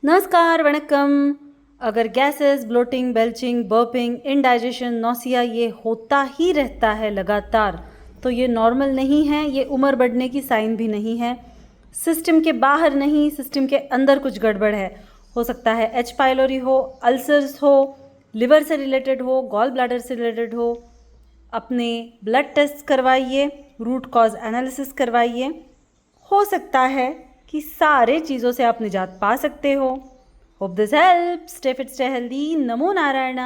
नमस्कार वणक्कम। अगर gases, bloating, belching, burping, indigestion, nausea ये होता ही रहता है लगातार तो ये नॉर्मल नहीं है, ये उम्र बढ़ने की साइन भी नहीं है। सिस्टम के बाहर नहीं, सिस्टम के अंदर कुछ गड़बड़ है। हो सकता है एच पाइलोरी हो, अल्सर्स हो, लिवर से रिलेटेड हो, गॉल ब्लैडर से रिलेटेड हो। अपने ब्लड टेस्ट करवाइए, रूट कॉज एनालिसिस करवाइए। हो सकता है कि सारे चीज़ों से आप निजात पा सकते हो। Hope this help. Stay fit, stay healthy. NaMo Narayan.